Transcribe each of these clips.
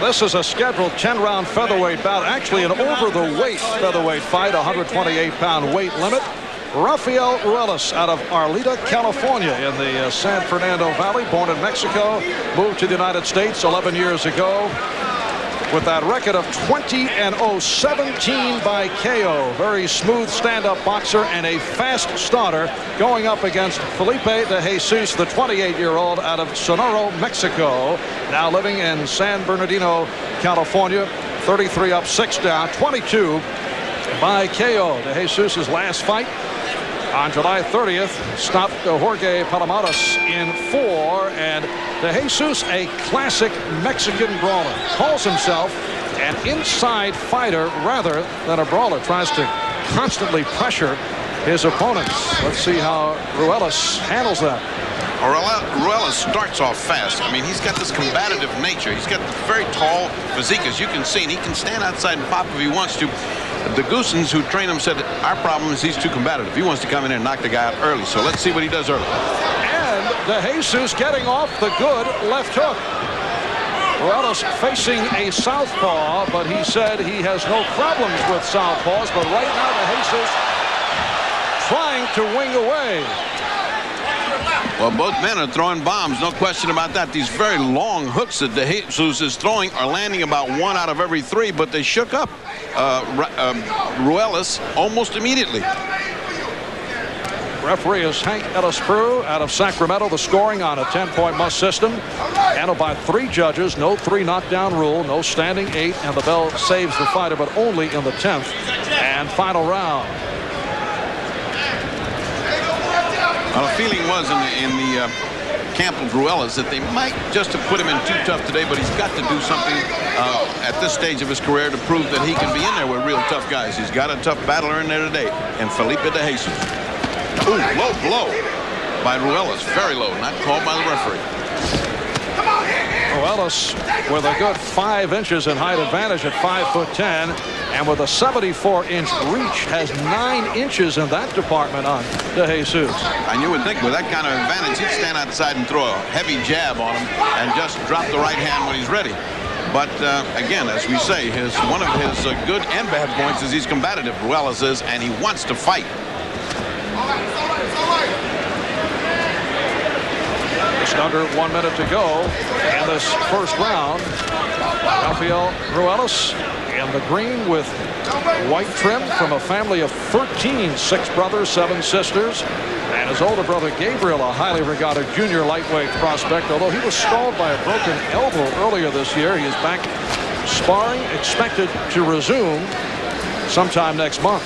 And this is a scheduled 10-round featherweight bout, actually an over-the-weight featherweight fight, 128-pound weight limit. Rafael Ruelas out of Arleta, California in the San Fernando Valley, born in Mexico, moved to the United States 11 years ago with that record of 20-0, 17 by KO. Very smooth stand-up boxer and a fast starter, going up against Felipe de Jesus, the 28-year-old out of Sonora, Mexico, now living in San Bernardino, California. 33 up, 6 down, 22 by KO. De Jesus' last fight on July 30th stopped Jorge Palomares in 4, and De Jesus, a classic Mexican brawler, calls himself an inside fighter rather than a brawler. Tries to constantly pressure his opponents. Let's see how Ruelas handles that. Ruelas starts off fast. I mean, he's got this combative nature. He's got this very tall physique, as you can see, and he can stand outside and pop if he wants to. The Goosens who train him said our problem is he's too combative. He wants to come in and knock the guy out early. So let's see what he does early. And De Jesus getting off the good left hook. Ruelas facing a southpaw, but he said he has no problems with southpaws. But right now, De Jesus trying to wing away. Well, both men are throwing bombs, no question about that. These very long hooks that De Jesus is throwing are landing about 1 out of every 3, but they shook up Ruelas almost immediately. Referee is Hank Ellis-Prue out of Sacramento. The scoring on a 10-point must system. Handled by 3 judges. No 3 knockdown rule. No standing 8. And the bell saves the fighter, but only in the 10th and final round. Well, the feeling was in the camp of Ruelas that they might just have put him in too tough today, but he's got to do something at this stage of his career to prove that he can be in there with real tough guys. He's got a tough battler in there today, and Felipe de Jesus. Ooh, low blow by Ruelas, very low, not called by the referee. Ruelas with a good 5 inches in height advantage at 5'10", and with a 74-inch reach has 9 inches in that department on De Jesus. And you would think with that kind of advantage he'd stand outside and throw a heavy jab on him and just drop the right hand when he's ready. But again, as we say, one of his good and bad points is he's combative, Ruelas is, and he wants to fight. Just under 1 minute to go in this first round. Rafael Ruelas in the green with white trim, from a family of 13, 6 brothers, 7 sisters, and his older brother Gabriel, a highly regarded junior lightweight prospect. Although he was stalled by a broken elbow earlier this year, he is back sparring, expected to resume sometime next month.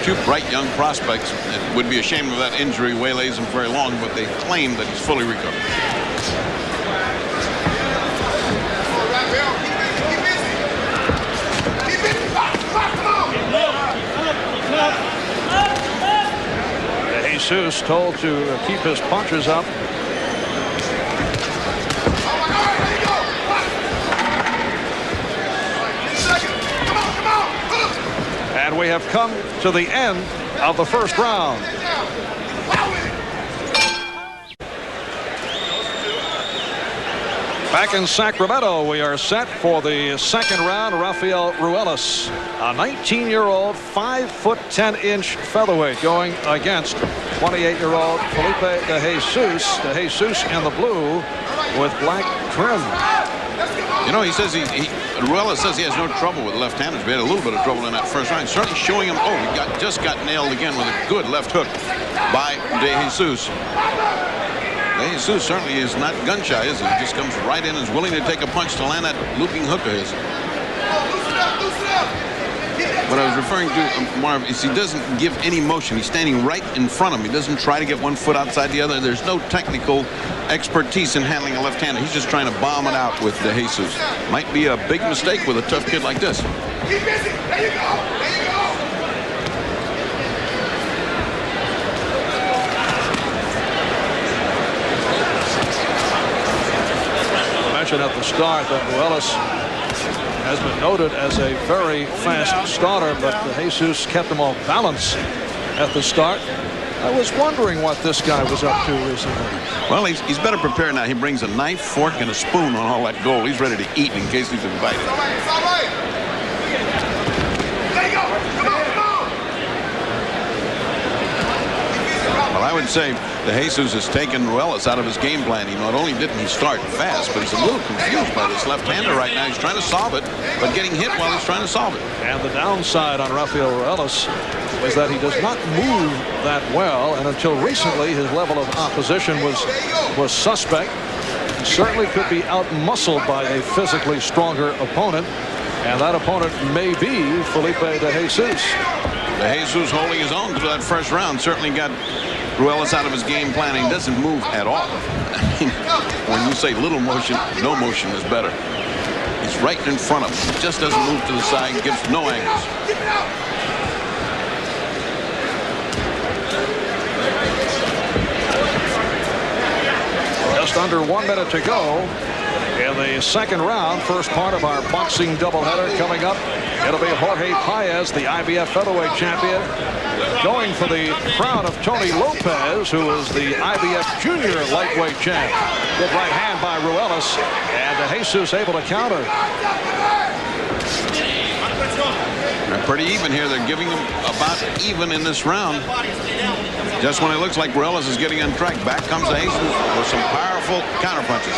2 bright young prospects. It would be a shame if that injury waylays him very long, but they claim that he's fully recovered. Jesus told to keep his punches up. And we have come to the end of the first round. Back in Sacramento, we are set for the second round. Rafael Ruelas, a 19-year-old, 5'10" featherweight, going against 28-year-old Felipe de Jesus. De Jesus in the blue with black trim. You know, he says Ruelas says he has no trouble with left-handers. We had a little bit of trouble in that first round. Certainly showing him, he just got nailed again with a good left hook by De Jesus. De Jesus certainly is not gun-shy, is he? He just comes right in and is willing to take a punch to land that looping hook of his. What I was referring to, Marv, is he doesn't give any motion. He's standing right in front of him. He doesn't try to get one foot outside the other. There's no technical expertise in handling a left-hander. He's just trying to bomb it out with De Jesus. Might be a big mistake with a tough kid like this. Keep busy. There you go. There you go. I mentioned at the start that Ruelas has been noted as a very fast starter, but Jesus kept him off balance at the start. I was wondering what this guy was up to recently. Well, he's better prepared now. He brings a knife, fork, and a spoon on all that gold. He's ready to eat in case he's invited. It's all right. It's all right. There you go. Come on, come on. Well, I would say De Jesus has taken Ruelas out of his game plan. Not only didn't he start fast, but he's a little confused by this left-hander right now. He's trying to solve it, but getting hit while he's trying to solve it. And the downside on Rafael Ruelas is that he does not move that well, and until recently his level of opposition was suspect. He certainly could be out-muscled by a physically stronger opponent, and that opponent may be Felipe De Jesus. De Jesus holding his own through that first round certainly got Ruelas out of his game plan. He doesn't move at all. I mean, when you say little motion, no motion is better. He's right in front of him. He just doesn't move to the side, gives no angles. Just under 1 minute to go in the second round. First part of our boxing doubleheader coming up. It'll be Jorge Paez, the IBF featherweight champion, going for the crown of Tony Lopez, who is the IBF junior lightweight champ. Good right hand by Ruelas, and De Jesus able to counter. They're pretty even here. They're giving them about even in this round. Just when it looks like Ruelas is getting on track, back comes De Jesus with some powerful counter punches.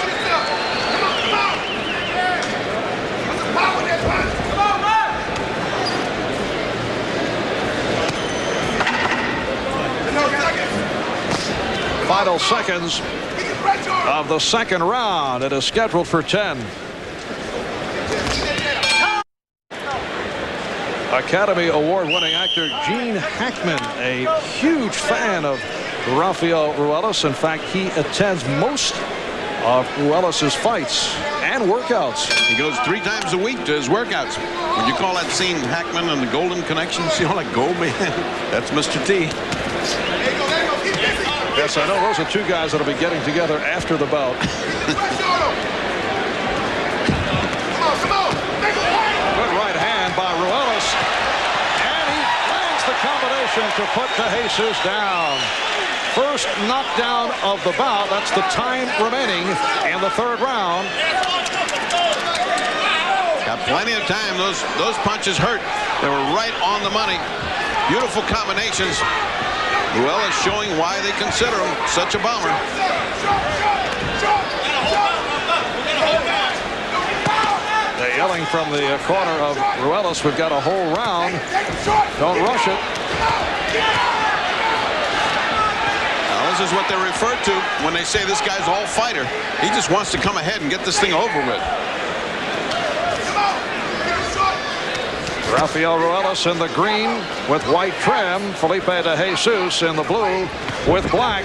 Final seconds of the second round. It is scheduled for 10. Academy Award-winning actor Gene Hackman, a huge fan of Rafael Ruelas. In fact, he attends most of Ruelas' fights and workouts. He goes 3 times a week to his workouts. Would you call that scene Hackman and the Golden Connection? See all that gold, man? That's Mr. T. Yes, I know those are 2 guys that'll be getting together after the bout. Good right hand by Ruelas. And he lands the combination to put De Jesus down. First knockdown of the bout. That's the time remaining in the third round. Got plenty of time. Those punches hurt. They were right on the money. Beautiful combinations. Ruelas showing why they consider him such a bomber. They're yelling from the corner of Ruelas, we've got a whole round. Don't rush it. Now, this is what they refer to when they say this guy's all fighter. He just wants to come ahead and get this thing over with. Rafael Ruelas in the green with white trim. Felipe De Jesus in the blue with black.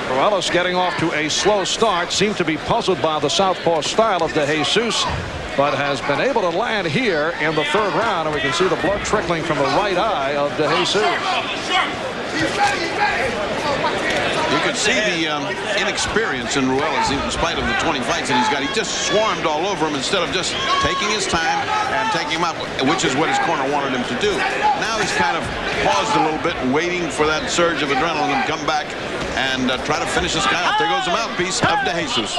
Ruelas getting off to a slow start. Seemed to be puzzled by the southpaw style of De Jesus, but has been able to land here in the third round. And we can see the blood trickling from the right eye of De Jesus. You could see the inexperience in Ruelas in spite of the 20 fights that he's got. He just swarmed all over him instead of just taking his time and taking him out, which is what his corner wanted him to do. Now he's kind of paused a little bit, waiting for that surge of adrenaline to come back and try to finish this guy off. There goes the mouthpiece of De Jesus.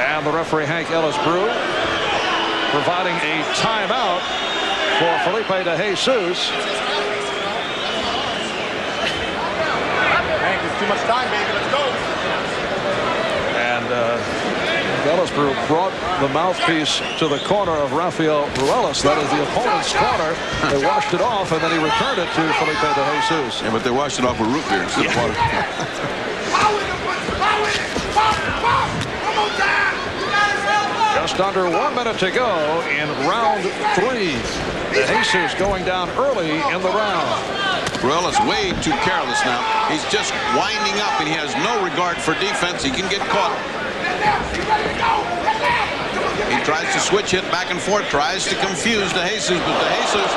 And the referee, Hank Ellis Brew, providing a timeout for Felipe De Jesus. Too much time, baby. Let's go. And Ellis Brew brought the mouthpiece to the corner of Rafael Ruelas. That is the opponent's corner. They washed it off, and then he returned it to Felipe De Jesus. Yeah, but they washed it off with root beer instead of water. Just under 1 minute to go in round 3. De Jesus going down early in the round. Ruelas way too careless now. He's just winding up, and he has no regard for defense. He can get caught. He tries to switch hit back and forth, tries to confuse De Jesus, but De Jesus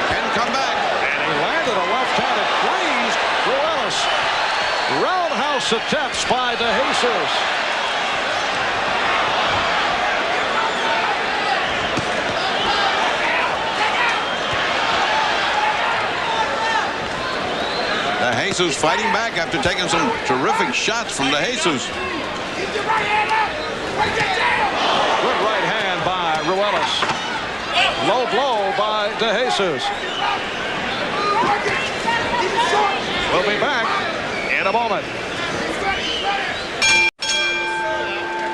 can come back. And he landed a left-handed freeze. Ruelas. Roundhouse attempts by De Jesus. Jesus fighting back after taking some terrific shots from De Jesus. Good right hand by Ruelas. Low blow by De Jesus. We'll be back in a moment.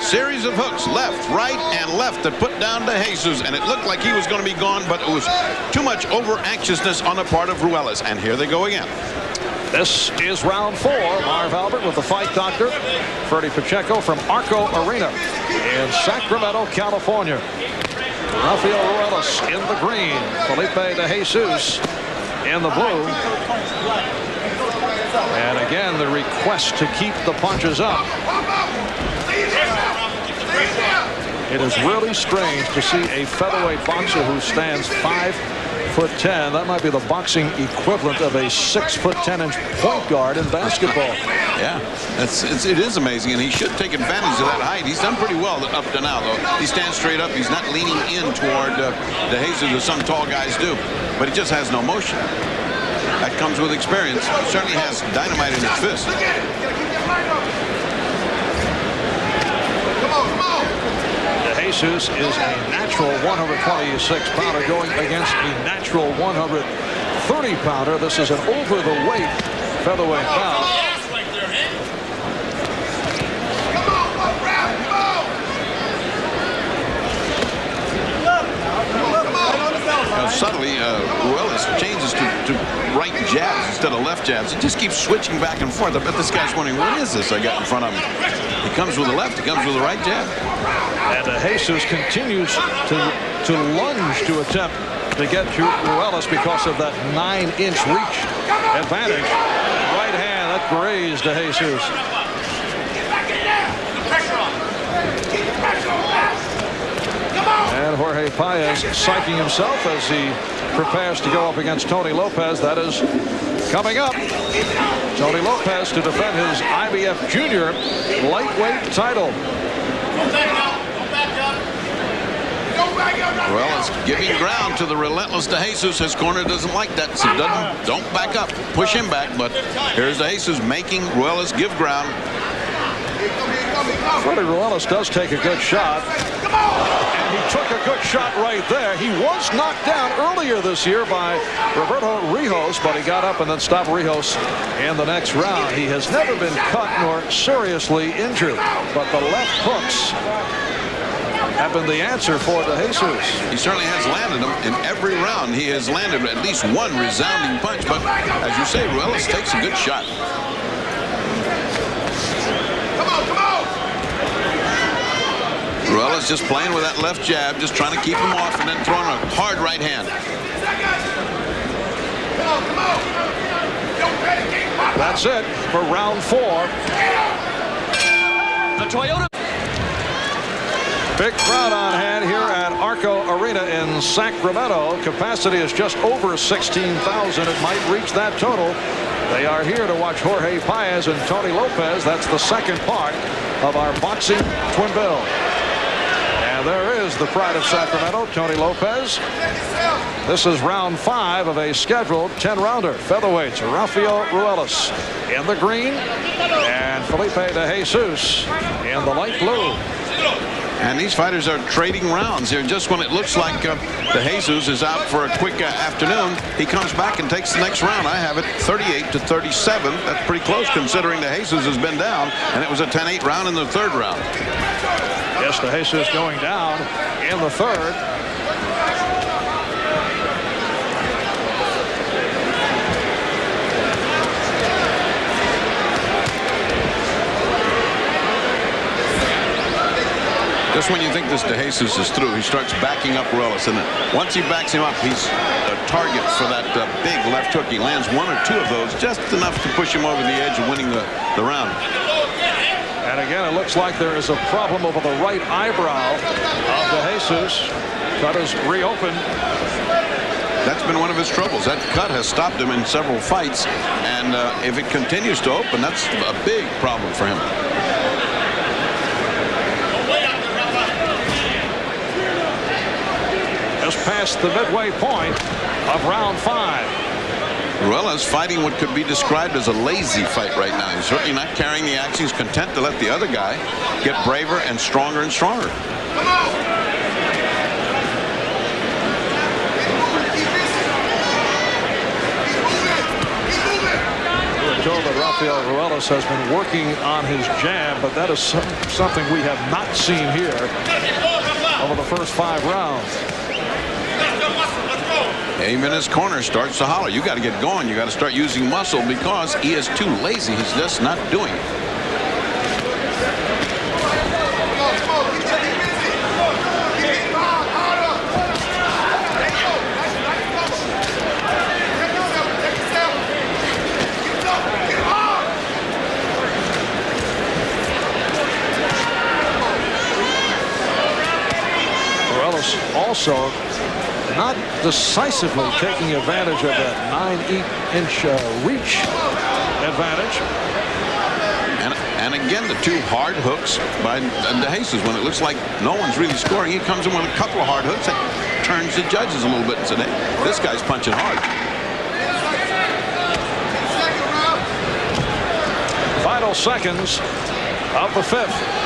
Series of hooks, left, right, and left that put down De Jesus, and it looked like he was going to be gone, but it was too much over-anxiousness on the part of Ruelas, and here they go again. This is round 4. Marv Albert with the fight doctor. Freddie Pacheco from Arco Arena in Sacramento, California. Rafael Ruelas in the green. Felipe De Jesus in the blue. And again, the request to keep the punches up. It is really strange to see a featherweight boxer who stands 5'10". That might be the boxing equivalent of a 6'10" point guard in basketball. Yeah, it is amazing, and he should take advantage of that height. He's done pretty well up to now, though. He stands straight up. He's not leaning in toward De Jesus as some tall guys do, but he just has no motion. That comes with experience. He certainly has dynamite in his fist. Jesus is a natural 126-pounder going against a natural 130-pounder. This is an over-the-weight featherweight bout. Subtly, Ruelas changes to right jabs instead of left jabs. He just keeps switching back and forth. I bet this guy's wondering, what is this I got in front of me? He comes with the left, he comes with the right jab. And Jesus continues to lunge to attempt to get to Ruelas because of that 9-inch reach advantage. Right hand that grazed De Jesus. And Jorge Paez psyching himself as he prepares to go up against Tony Lopez. That is coming up. Tony Lopez to defend his IBF Junior lightweight title. Well, it's giving ground to the relentless De Jesus. His corner doesn't like that, so don't back up. Push him back, but here's De Jesus making Ruelas give ground. Freddie Ruelas does take a good shot. And he took a good shot right there. He was knocked down earlier this year by Roberto Rijos, but he got up and then stopped Rijos in the next round. He has never been cut nor seriously injured, but the left hooks have been the answer for De Jesus. He certainly has landed them in every round. He has landed at least one resounding punch, but as you say, Ruelas takes a good shot. Ruelas just playing with that left jab, just trying to keep him off and then throwing a hard right hand. That's it for round 4. The Toyota. Big crowd on hand here at Arco Arena in Sacramento. Capacity is just over 16,000. It might reach that total. They are here to watch Jorge Paez and Tony Lopez. That's the second part of our boxing twin bill. And there is the pride of Sacramento, Tony Lopez. This is round 5 of a scheduled 10-rounder. Featherweights, Rafael Ruelas in the green and Felipe De Jesus in the light blue. And these fighters are trading rounds here. Just when it looks like De Jesus is out for a quick afternoon, he comes back and takes the next round. I have it 38-37. That's pretty close considering De Jesus has been down, and it was a 10-8 round in the third round. Yes, De Jesus going down in the third. Just when you think this De Jesus is through, he starts backing up Ruelas, and once he backs him up, he's a target for that big left hook. He lands 1 or 2 of those, just enough to push him over the edge of winning the round. And again, it looks like there is a problem over the right eyebrow of De Jesus. Cut is reopened. That's been one of his troubles. That cut has stopped him in several fights, and if it continues to open, that's a big problem for him. Just past the midway point of round 5. Ruelas fighting what could be described as a lazy fight right now. He's certainly not carrying the action. He's content to let the other guy get braver and stronger and stronger. Told that Rafael Ruelas has been working on his jab, but that is something we have not seen here over the first 5 rounds. Even his corner starts to holler. You got to get going. You got to start using muscle because he is too lazy. He's just not doing it. Also not decisively taking advantage of that 9-inch reach advantage. And again, the 2 hard hooks by De Jesus. When it looks like no one's really scoring, he comes in with a couple of hard hooks that turns the judges a little bit and said, hey, this guy's punching hard. Final seconds of the 5th.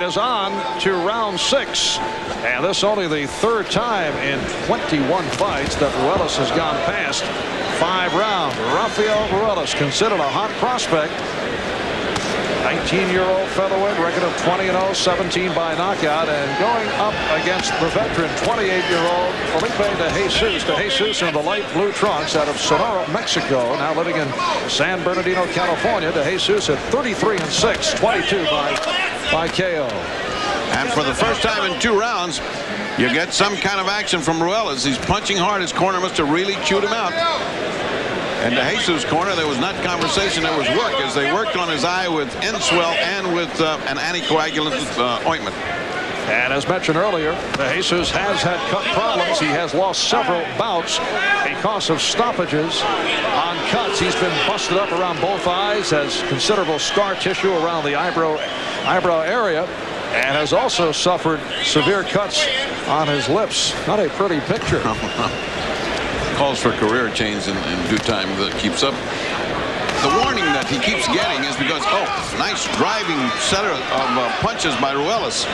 Is on to round 6, and this only the 3rd time in 21 fights that Ruelas has gone past 5 rounds. Rafael Ruelas, considered a hot prospect. 19-year-old featherweight, record of 20-0, 17 by knockout, and going up against the veteran 28-year-old Felipe De Jesus. De Jesus in the light blue trunks out of Sonora, Mexico, now living in San Bernardino, California. De Jesus at 33-6, 22 by KO. And for the first time in 2 rounds, you get some kind of action from Ruelas. He's punching hard. His corner must have really chewed him out. And De Jesus' corner, there was not conversation, there was work as they worked on his eye with N-Swell and with an anticoagulant ointment. And as mentioned earlier, De Jesus has had cut problems. He has lost several bouts because of stoppages on cuts. He's been busted up around both eyes, has considerable scar tissue around the eyebrow area, and has also suffered severe cuts on his lips. Not a pretty picture. Calls for career change in due time that keeps up. The warning that he keeps getting is because, oh, nice driving set of punches by Ruelas.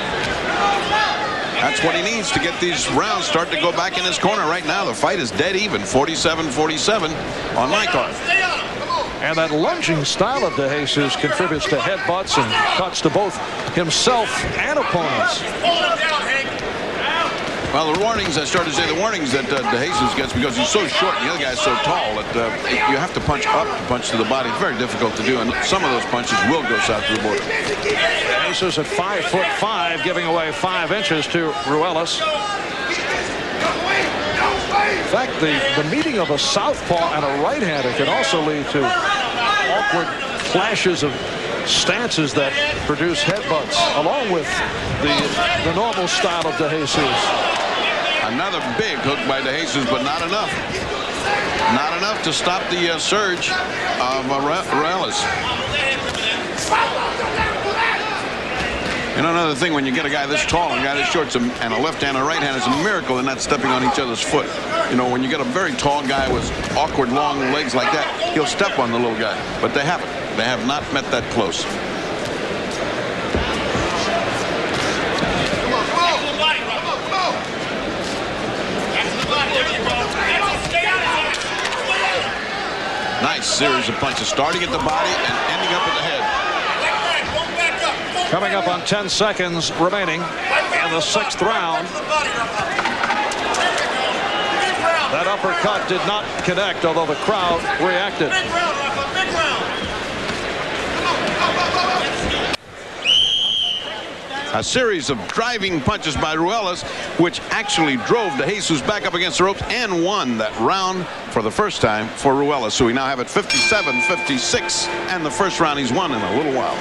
That's what he needs to get these rounds start to go back in his corner. Right now, the fight is dead even, 47-47 on my card. And that lunging style of De Jesus contributes to headbutts and cuts to both himself and opponents. Well, the warnings, I started to say the warnings that De Jesus gets because he's so short and the other guy's so tall that you have to punch up to punch to the body. It's very difficult to do, and some of those punches will go south to the border. De Jesus at 5'5", giving away 5 inches to Ruelas. In fact, the meeting of a southpaw and a right-hander can also lead to awkward clashes of stances that produce headbutts, along with the normal style of De Jesus. Another big hook by De Jesus, but not enough. Not enough to stop the surge of Ruelas. You know, another thing, when you get a guy this tall and a guy this short and a left hand and a right hand, it's a miracle they're not stepping on each other's foot. You know, when you get a very tall guy with awkward long legs like that, he'll step on the little guy. But they haven't. They have not met that close. Nice series of punches, starting at the body and ending up at the head. Coming up on 10 seconds remaining in the 6th round. That uppercut did not connect, although the crowd reacted. A series of driving punches by Ruelas, which actually drove De Jesus back up against the ropes and won that round for the first time for Ruelas. So we now have it 57-56, and the first round he's won in a little while.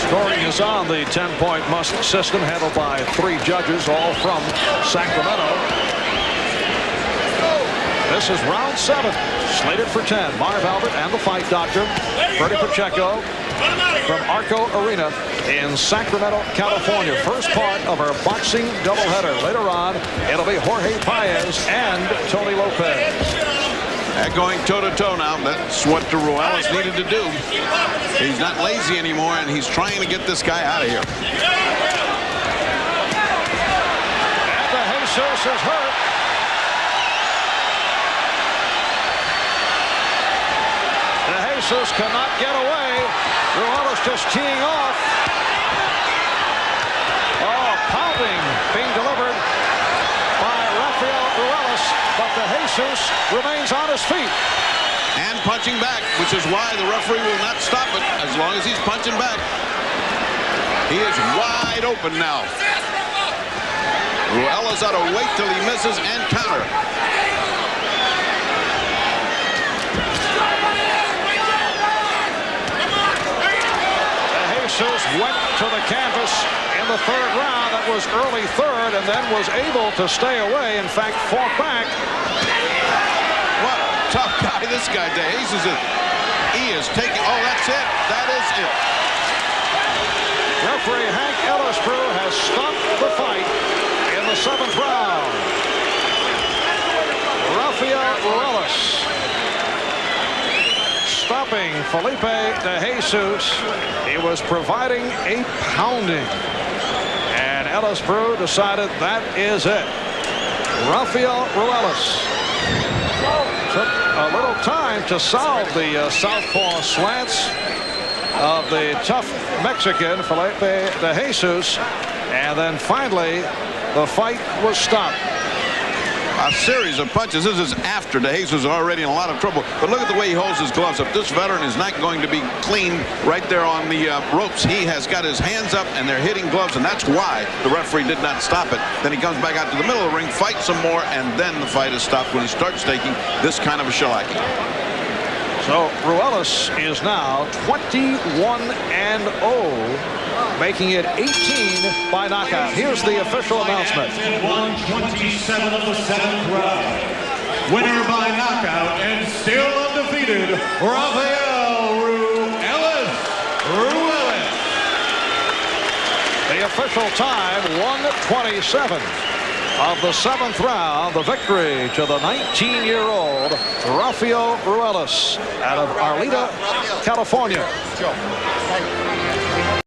Scoring is on the 10-point must system, handled by 3 judges, all from Sacramento. This is round 7, slated for 10. Marv Albert and the fight doctor, Freddie Pacheco, from Arco Arena in Sacramento, California. First part of our boxing doubleheader. Later on, it'll be Jorge Paez and Tony Lopez. Going toe-to-toe now. That's what the Ruelas needed to do. He's not lazy anymore, and he's trying to get this guy out of here. And the Jesus is hurt. The Jesus cannot get away. Ruelas just teeing off. Oh, pounding being delivered by Rafael Ruelas, but the Jesus remains on his feet. And punching back, which is why the referee will not stop it as long as he's punching back. He is wide open now. Ruelas ought to wait till he misses and counter. Jesus went to the canvas in the third round. That was early third, and then was able to stay away. In fact, fought back. What a tough guy this guy, Jesus is. He is taking. Oh, that's it. That is it. Referee Hank Ellisbrew has stopped the fight in the 7th round. Rafael Ruelas stopping Felipe de Jesus. He was providing a pounding, and Ellisbrew decided that is it. Rafael Ruelas took a little time to solve the southpaw slants of the tough Mexican Felipe de Jesus, and then finally the fight was stopped. A series of punches. This is after de Jesus is already in a lot of trouble. But look at the way he holds his gloves up. This veteran is not going to be clean right there on the ropes. He has got his hands up, and they're hitting gloves, and that's why the referee did not stop it. Then he comes back out to the middle of the ring, fights some more, and then the fight is stopped when he starts taking this kind of a shellacking. So Ruelas is now 21-0. Making it 18 by knockout. Here's the official announcement. 127 of the 7th round. Winner by knockout and still undefeated, Rafael Ruelas. The official time, 1:27 of the 7th round. The victory to the 19-year-old Rafael Ruelas out of Arleta, California.